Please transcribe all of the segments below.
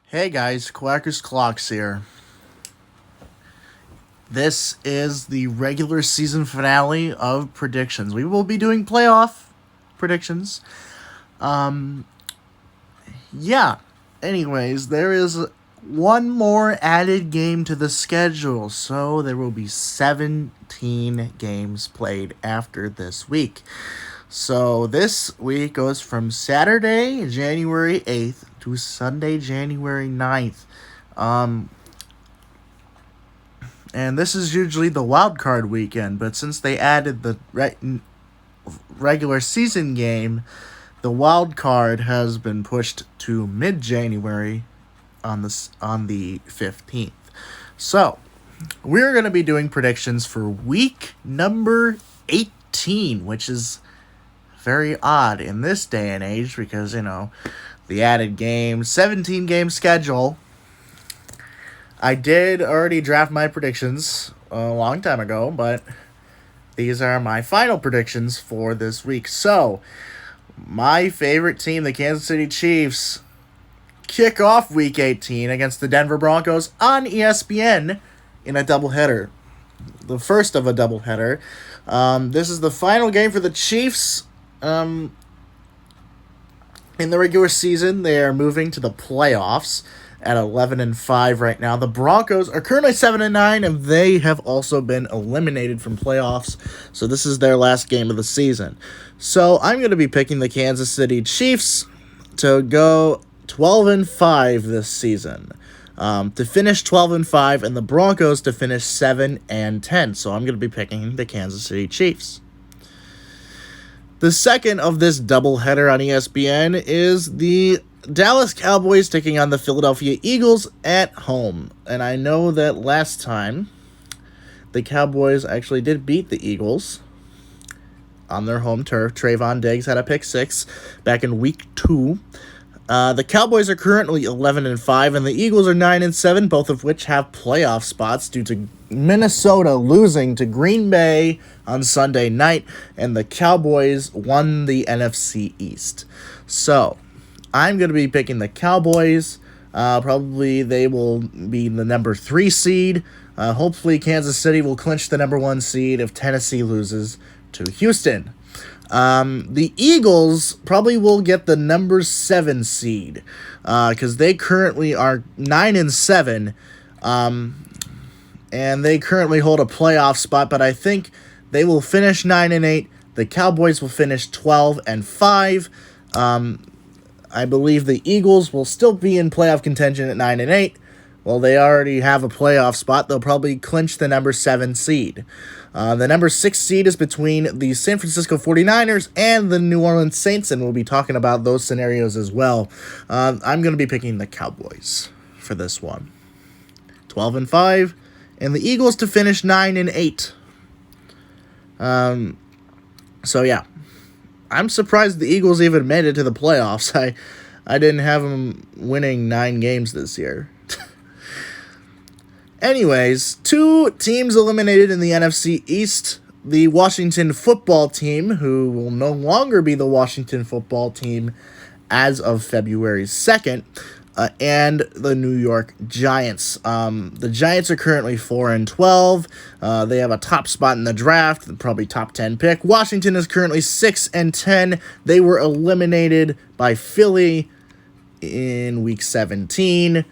Hey guys, Quackers Clocks here. This is the regular season finale of predictions. We will be doing playoff predictions. Um, yeah. Anyways, there is one more added game to the schedule, so there will be 17 games played after this week. So this week goes from Saturday, January 8th to Sunday, January 9th. And this is usually the wild card weekend, but since they added the regular season game, the wild card has been pushed to mid-January on the 15th. So, we're going to be doing predictions for week number 18, which is very odd in this day and age because, the added game, 17 game schedule. I did already draft my predictions a long time ago, but these are my final predictions for this week. So, my favorite team, the Kansas City Chiefs, kick off Week 18 against the Denver Broncos on ESPN in a doubleheader. The first of a doubleheader. This is the final game for the Chiefs. In the regular season, they are moving to the playoffs at 11-5 right now. The Broncos are currently 7-9, and they have also been eliminated from playoffs. So this is their last game of the season. So I'm going to be picking the Kansas City Chiefs to go 12-5 this season. To finish 12-5, and the Broncos to finish 7-10. So I'm going to be picking the Kansas City Chiefs. The second of this doubleheader on ESPN is the Dallas Cowboys taking on the Philadelphia Eagles at home. And I know that last time, the Cowboys actually did beat the Eagles on their home turf. Trayvon Diggs had a pick six back in week 2. The Cowboys are currently 11-5, and the Eagles are 9-7, both of which have playoff spots due to Minnesota losing to Green Bay on Sunday night, and the Cowboys won the NFC East. So, I'm going to be picking the Cowboys. Probably they will be the number 3 seed. Hopefully Kansas City will clinch the number 1 seed if Tennessee loses to Houston. The Eagles probably will get the number 7 seed because they currently are 9-7, and they currently hold a playoff spot. But I think they will finish 9-8. The Cowboys will finish 12-5. I believe the Eagles will still be in playoff contention at 9-8. Well, they already have a playoff spot. They'll probably clinch the number 7 seed. The number 6 seed is between the San Francisco 49ers and the New Orleans Saints, and we'll be talking about those scenarios as well. I'm going to be picking the Cowboys for this one. 12-5, and the Eagles to finish 9-8. So, yeah. I'm surprised the Eagles even made it to the playoffs. I didn't have them winning 9 games this year. Anyways, 2 teams eliminated in the NFC East. The Washington football team, who will no longer be the Washington football team as of February 2nd, and the New York Giants. The Giants are currently 4-12. They have a top spot in the draft, probably top 10 pick. Washington is currently 6-10. They were eliminated by Philly in week 17.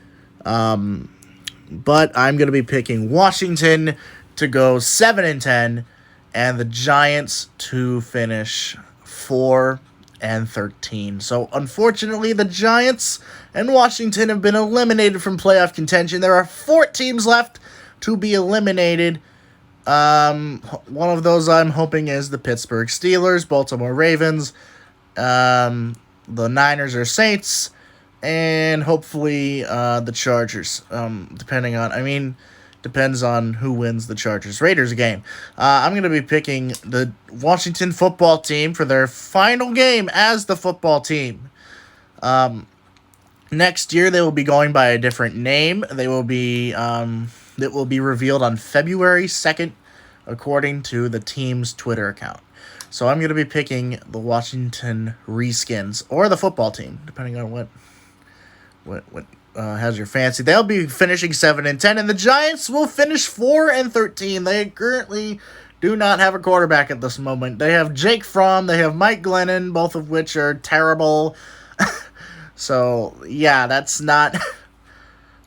But I'm going to be picking Washington to go 7-10, and the Giants to finish 4-13. So, unfortunately, the Giants and Washington have been eliminated from playoff contention. There are 4 teams left to be eliminated. One of those I'm hoping is the Pittsburgh Steelers, Baltimore Ravens, the Niners or Saints, and hopefully the Chargers, depends on who wins the Chargers-Raiders game. I'm going to be picking the Washington football team for their final game as the football team. Next year, they will be going by a different name. It will be revealed on February 2nd, according to the team's Twitter account. So I'm going to be picking the Washington Redskins, or the football team, depending on what has your fancy? They'll be finishing 7-10, and the Giants will finish 4-13. They currently do not have a quarterback at this moment. They have Jake Fromm, they have Mike Glennon, both of which are terrible. So yeah, that's not.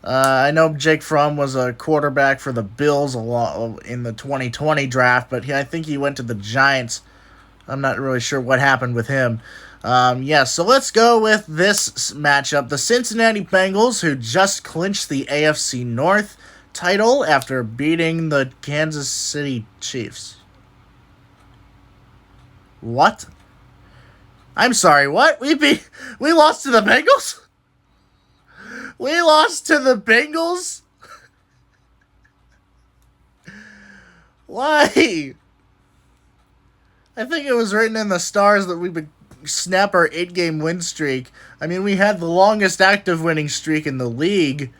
I know Jake Fromm was a quarterback for the Bills a lot in the 2020 draft, but I think he went to the Giants. I'm not really sure what happened with him. So let's go with this matchup. The Cincinnati Bengals, who just clinched the AFC North title after beating the Kansas City Chiefs. What? I'm sorry, what? We lost to the Bengals? We lost to the Bengals? Why? I think it was written in the stars that we would snap our 8-game win streak. I mean, we had the longest active winning streak in the league.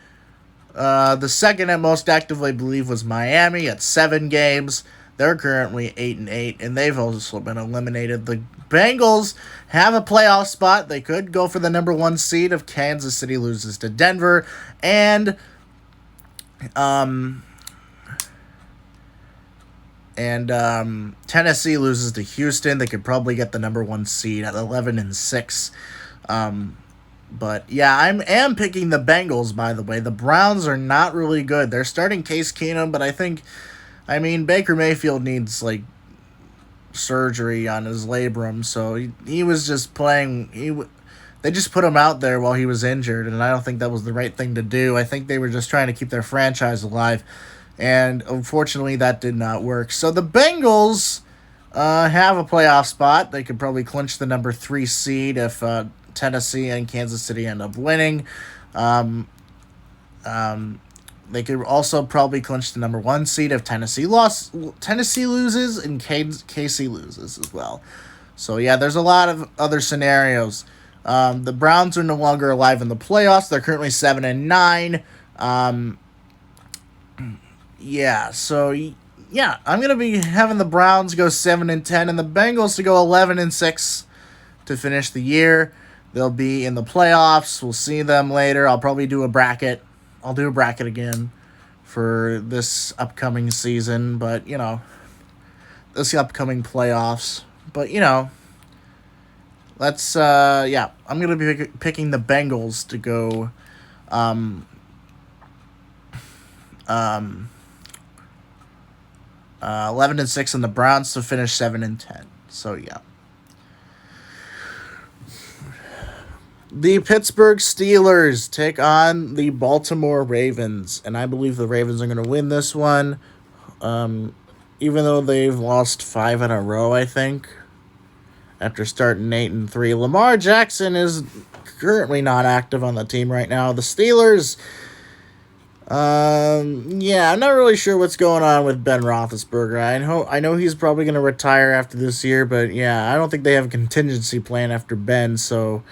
The second at most active, I believe, was Miami at 7 games. They're currently 8-8, and they've also been eliminated. The Bengals have a playoff spot. They could go for the number 1 seed if Kansas City loses to Denver, and Tennessee loses to Houston. They could probably get the number 1 seed at 11-6. But yeah, I am picking the Bengals, by the way. The Browns are not really good. They're starting Case Keenum, but I mean, Baker Mayfield needs, like, surgery on his labrum, so he was just playing. They just put him out there while he was injured, and I don't think that was the right thing to do. I think they were just trying to keep their franchise alive, and unfortunately that did not work. So the Bengals have a playoff spot. They could probably clinch the number 3 seed if Tennessee and Kansas City end up winning. They could also probably clinch the number 1 seed if Tennessee loses and KC loses as well. So yeah, there's a lot of other scenarios. The Browns are no longer alive in the playoffs. They're currently 7-9. I'm gonna be having the Browns go 7-10 and the Bengals to go 11-6 to finish the year. They'll be in the playoffs. We'll see them later. I'll probably do a bracket. I'll do a bracket again for this upcoming season, but, this upcoming playoffs. But, let's, I'm going to be picking the Bengals to go, 11-6 and the Browns to finish 7-10. So, yeah. The Pittsburgh Steelers take on the Baltimore Ravens, and I believe the Ravens are going to win this one, even though they've lost 5 in a row, I think, after starting 8-3. Lamar Jackson is currently not active on the team right now. The Steelers, I'm not really sure what's going on with Ben Roethlisberger. I know he's probably going to retire after this year, but yeah, I don't think they have a contingency plan after Ben, so...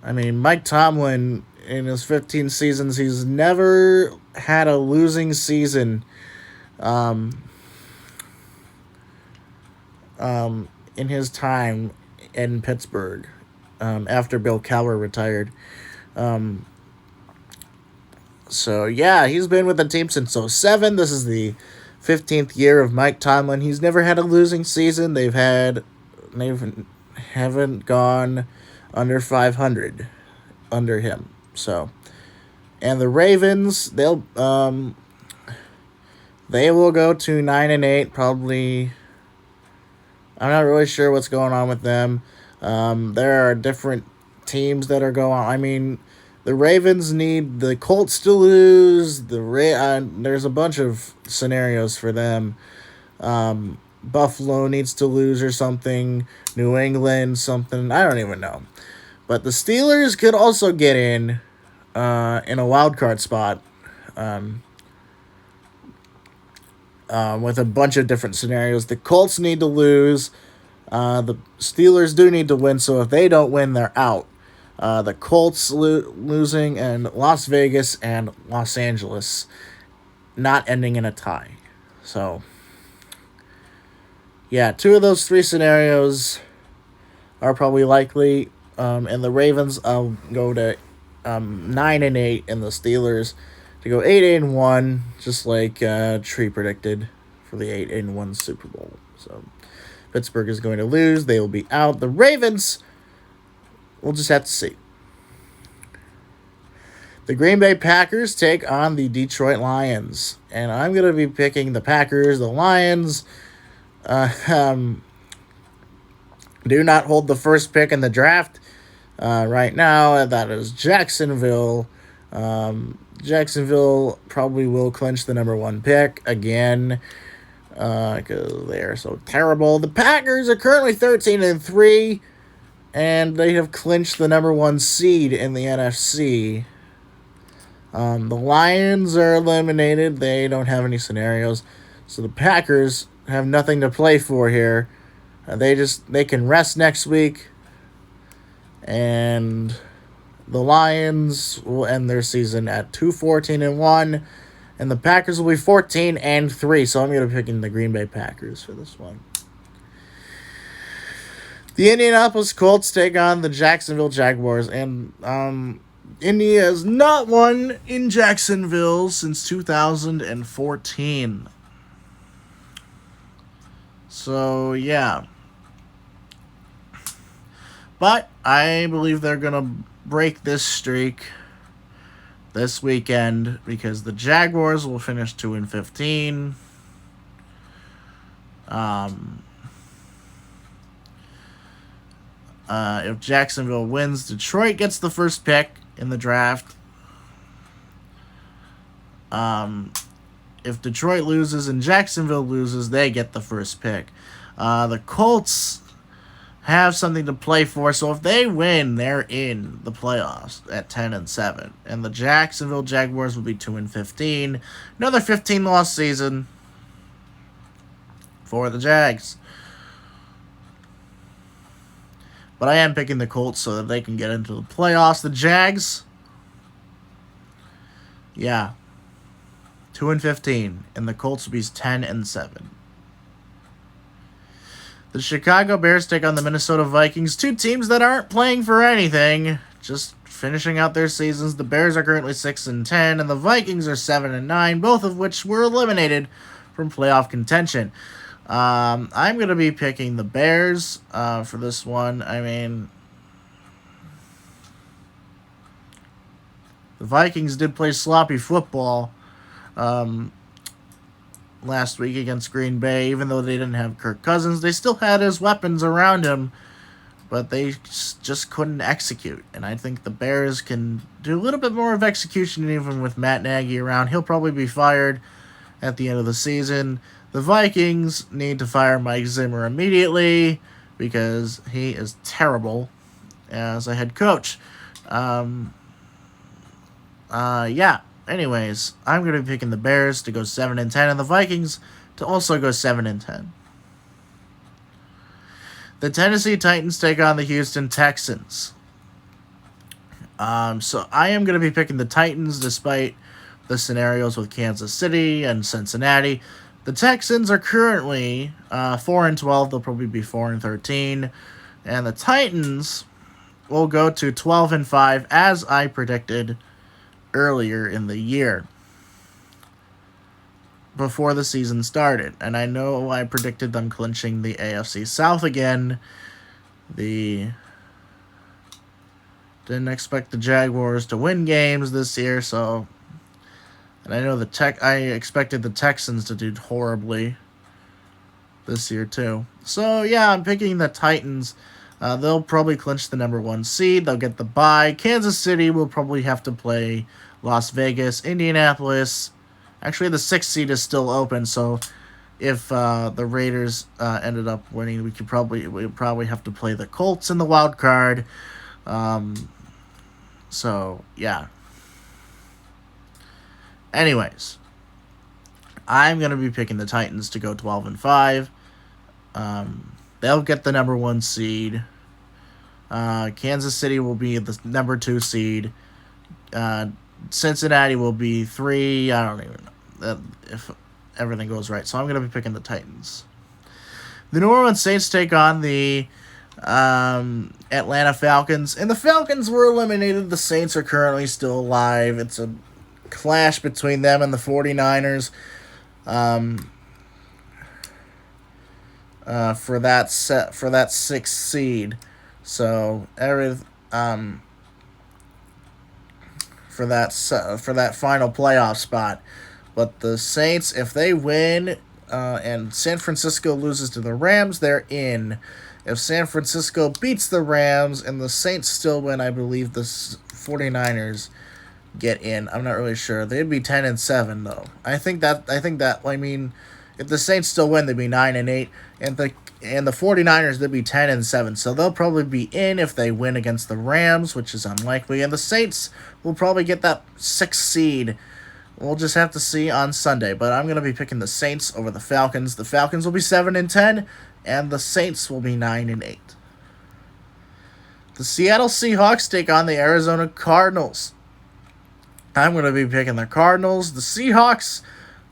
I mean, Mike Tomlin, in his 15 seasons, he's never had a losing season in his time in Pittsburgh after Bill Cowher retired. So, yeah, he's been with the team since 2007. This is the 15th year of Mike Tomlin. He's never had a losing season. They haven't gone under 500 under him. So, and the Ravens, they will go to 9-8 probably. I'm not really sure what's going on with them. There are different teams that are going on. I mean, the Ravens need the Colts to lose. There's a bunch of scenarios for them. Buffalo needs to lose or something. New England, something. I don't even know. But the Steelers could also get in a wild card spot with a bunch of different scenarios. The Colts need to lose. The Steelers do need to win, so if they don't win, they're out. The Colts losing, and Las Vegas and Los Angeles not ending in a tie. So, yeah, 2 of those 3 scenarios are probably likely. And the Ravens, I'll go to 9-8, and the Steelers to go 8-1, just like Tree predicted for the 8-1 Super Bowl. So Pittsburgh is going to lose. They will be out. The Ravens, we'll just have to see. The Green Bay Packers take on the Detroit Lions. And I'm going to be picking the Packers. The Lions do not hold the first pick in the draft right now. That is Jacksonville. Jacksonville probably will clinch the number 1 pick again because they are so terrible. The Packers are currently 13-3, and they have clinched the number 1 seed in the NFC. The Lions are eliminated. They don't have any scenarios. So the Packers have nothing to play for here. They can rest next week. And the Lions will end their season at 2-14-1. And the Packers will be 14-3. So I'm going to be picking the Green Bay Packers for this one. The Indianapolis Colts take on the Jacksonville Jaguars. And Indy has not won in Jacksonville since 2014. So, yeah. But I believe they're going to break this streak this weekend because the Jaguars will finish 2-15. If Jacksonville wins, Detroit gets the first pick in the draft. If Detroit loses and Jacksonville loses, they get the first pick. The Colts have something to play for, so if they win, they're in the playoffs at 10-7. And the Jacksonville Jaguars will be 2-15. Another 15-loss season for the Jags. But I am picking the Colts so that they can get into the playoffs. The Jags, 2-15, and the Colts will be 10-7. The Chicago Bears take on the Minnesota Vikings, 2 teams that aren't playing for anything, just finishing out their seasons. The Bears are currently 6-10, and the Vikings are 7-9, both of which were eliminated from playoff contention. I'm going to be picking the Bears for this one. I mean, the Vikings did play sloppy football last week against Green Bay. Even though they didn't have Kirk Cousins, they still had his weapons around him, but they just couldn't execute. And I think the Bears can do a little bit more of execution even with Matt Nagy around. He'll probably be fired at the end of the season. The Vikings need to fire Mike Zimmer immediately because he is terrible as a head coach. Anyways, I'm going to be picking the Bears to go 7-10 and the Vikings to also go 7-10. The Tennessee Titans take on the Houston Texans. So I am going to be picking the Titans despite the scenarios with Kansas City and Cincinnati. The Texans are currently 4-12. They'll probably be 4-13. And the Titans will go to 12-5 as I predicted earlier in the year before the season started. And I know I predicted them clinching the AFC South again. Didn't expect the Jaguars to win games this year, so... And I know I expected the Texans to do horribly this year too. So yeah, I'm picking the Titans. They'll probably clinch the number 1 seed. They'll get the bye. Kansas City will probably have to play Las Vegas, Indianapolis. Actually, the 6th seed is still open, so if the Raiders ended up winning, we'd probably have to play the Colts in the wild card. So yeah. Anyways, I'm going to be picking the Titans to go 12-5. They'll get the number 1 seed. Kansas City will be the number 2 seed. Cincinnati will be 3. I don't even know if everything goes right. So I'm going to be picking the Titans. The New Orleans Saints take on the Atlanta Falcons. And the Falcons were eliminated. The Saints are currently still alive. It's a clash between them and the 49ers. For that sixth seed. So for that final playoff spot. But the Saints, if they win, and San Francisco loses to the Rams, they're in. If San Francisco beats the Rams and the Saints still win, I believe the 49ers get in. I'm not really sure. They'd be 10-7 though. I think that if the Saints still win, they'd be 9-8, and the 49ers, they'd be 10-7. So they'll probably be in if they win against the Rams, which is unlikely, and the Saints will probably get that 6th seed. We'll just have to see on Sunday, but I'm going to be picking the Saints over the Falcons. The Falcons will be 7-10, and the Saints will be 9-8. The Seattle Seahawks take on the Arizona Cardinals. I'm going to be picking the Cardinals. The Seahawks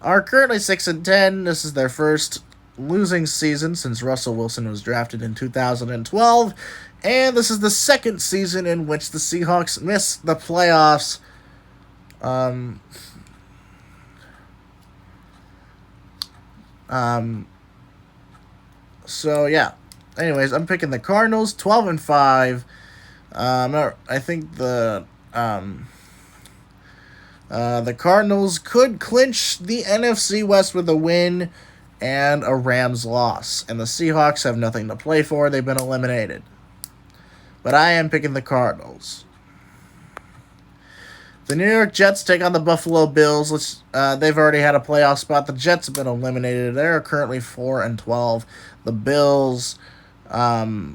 are currently 6-10. This is their first losing season since Russell Wilson was drafted in 2012, and this is the second season in which the Seahawks missed the playoffs. So yeah. Anyways, I'm picking the Cardinals, 12-5. I think the Cardinals could clinch the NFC West with a win and a Rams loss. And the Seahawks have nothing to play for. They've been eliminated. But I am picking the Cardinals. The New York Jets take on the Buffalo Bills. They've already had a playoff spot. The Jets have been eliminated. They're currently 4-12. The Bills are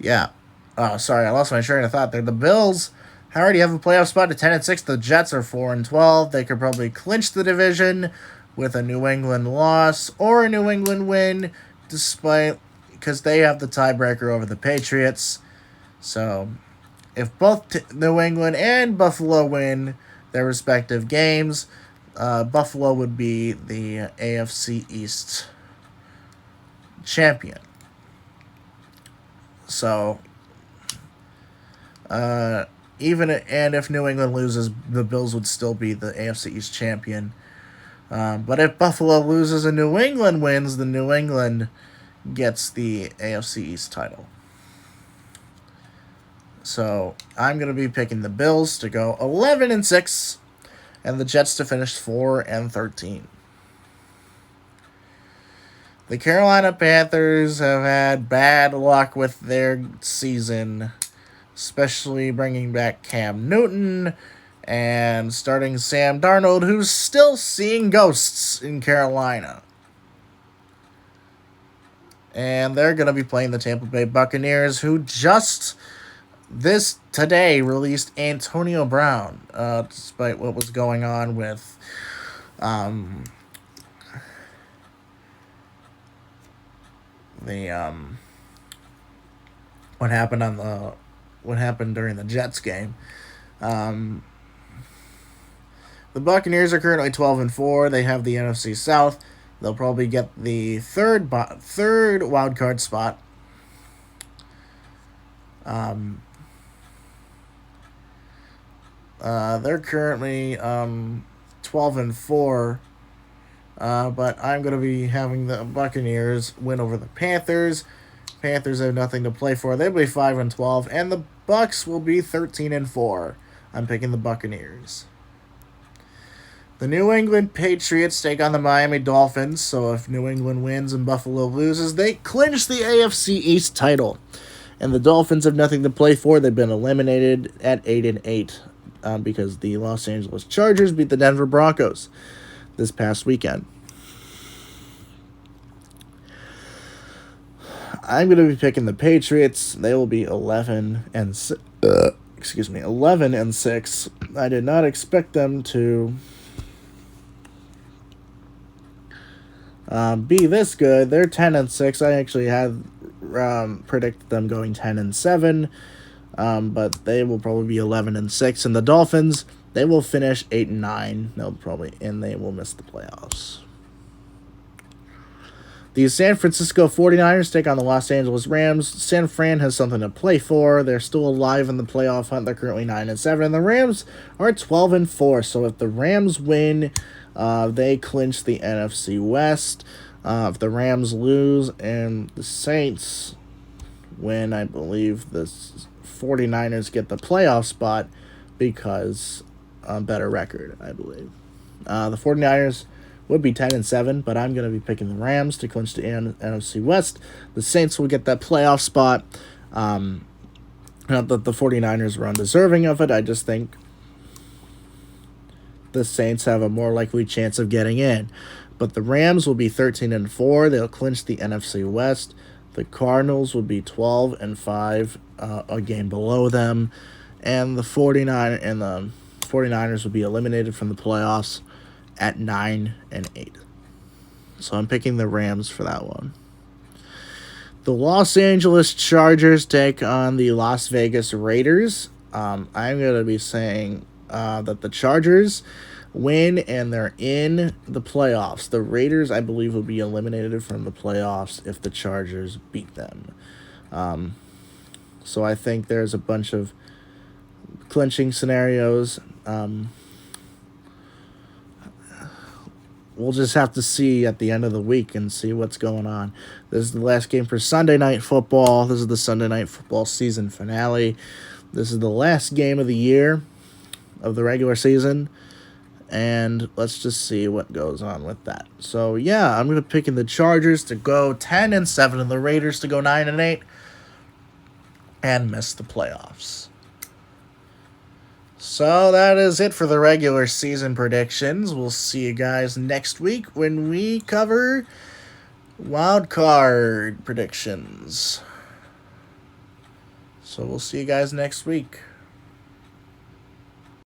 yeah. Oh, sorry, I lost my train of thought there. The Bills already have a playoff spot at 10-6. The Jets are 4-12. They could probably clinch the division with a New England loss or a New England win, because they have the tiebreaker over the Patriots. So, if both New England and Buffalo win their respective games, Buffalo would be the AFC East champion. So, if New England loses, the Bills would still be the AFC East champion. But if Buffalo loses and New England wins, then New England gets the AFC East title. So I'm going to be picking the Bills to go 11-6, and the Jets to finish 4-13. The Carolina Panthers have had bad luck with their season, especially bringing back Cam Newton and starting Sam Darnold, who's still seeing ghosts in Carolina. And they're going to be playing the Tampa Bay Buccaneers, who just today released Antonio Brown, despite what was going on with what happened during the Jets game. The Buccaneers are currently 12-4. They have the NFC South. They'll probably get the third wild card spot. They're currently 12-4. But I'm going to be having the Buccaneers win over the Panthers. Panthers have nothing to play for. They'll be 5-12, and the Bucs will be 13-4. I'm picking the Buccaneers. The New England Patriots take on the Miami Dolphins. So if New England wins and Buffalo loses, they clinch the AFC East title. And the Dolphins have nothing to play for. They've been eliminated at 8-8 because the Los Angeles Chargers beat the Denver Broncos this past weekend. I'm going to be picking the Patriots. They will be 11-6. I did not expect them to be this good. They're 10-6. I actually had predicted them going 10-7, but they will probably be 11-6. And the Dolphins, they will finish 8-9. They will miss the playoffs. The San Francisco 49ers take on the Los Angeles Rams. San Fran has something to play for. They're still alive in the playoff hunt. They're currently 9-7. And the Rams are 12-4. So if the Rams win, they clinch the NFC West. If the Rams lose and the Saints win, I believe the 49ers get the playoff spot because better record, I believe. The 49ers would be 10-7, but I'm going to be picking the Rams to clinch the NFC West. The Saints will get that playoff spot. Not that the 49ers were undeserving of it. I just think the Saints have a more likely chance of getting in. But the Rams will be 13-4. They'll clinch the NFC West. The Cardinals will be 12-5, a game below them. And the 49ers will be eliminated from the playoffs at 9-8. So I'm picking the Rams for that one. The Los Angeles Chargers take on the Las Vegas Raiders. I'm going to be saying that the Chargers win and they're in the playoffs. The Raiders, I believe, will be eliminated from the playoffs if the Chargers beat them. So I think there's a bunch of clinching scenarios. We'll just have to see at the end of the week and see what's going on. This is the last game for Sunday Night Football. This is the Sunday Night Football season finale. This is the last game of the year of the regular season. And let's just see what goes on with that. So, yeah, I'm going to pick in the Chargers to go 10-7 and the Raiders to go 9-8 and miss the playoffs. So that is it for the regular season predictions. We'll see you guys next week when we cover wild card predictions. So we'll see you guys next week.